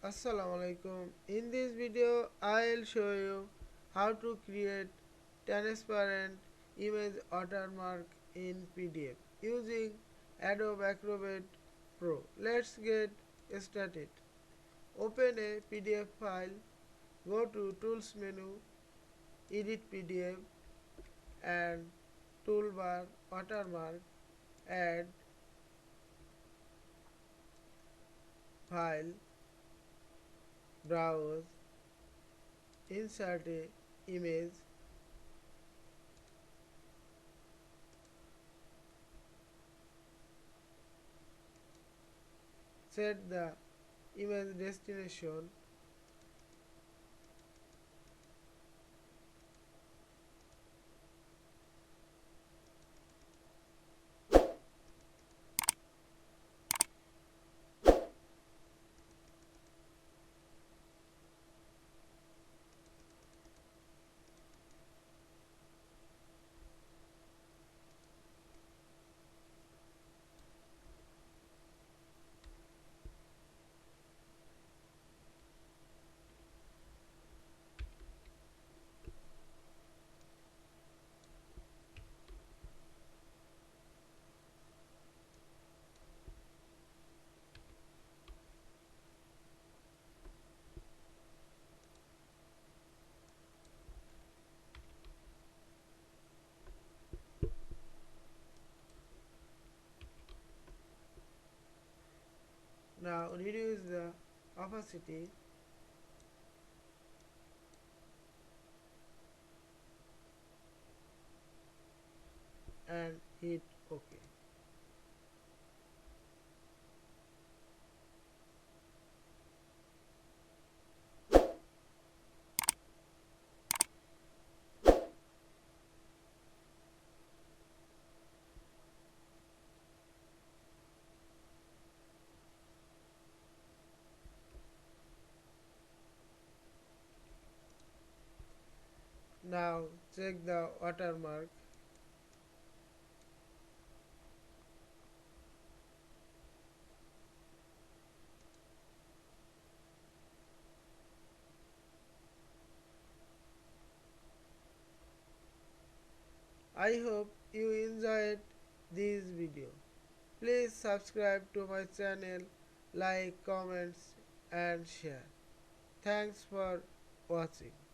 Assalamualaikum. In this video, I'll show you how to create transparent image watermark in PDF using Adobe Acrobat Pro. Let's get started. Open a PDF file, go to Tools menu, Edit PDF and Toolbar Watermark, add File, Browse, insert a image, set the image destination, now reduce the opacity and hit OK. Now check the watermark. I hope you enjoyed this video. Please subscribe to my channel, like, comments and share. Thanks for watching.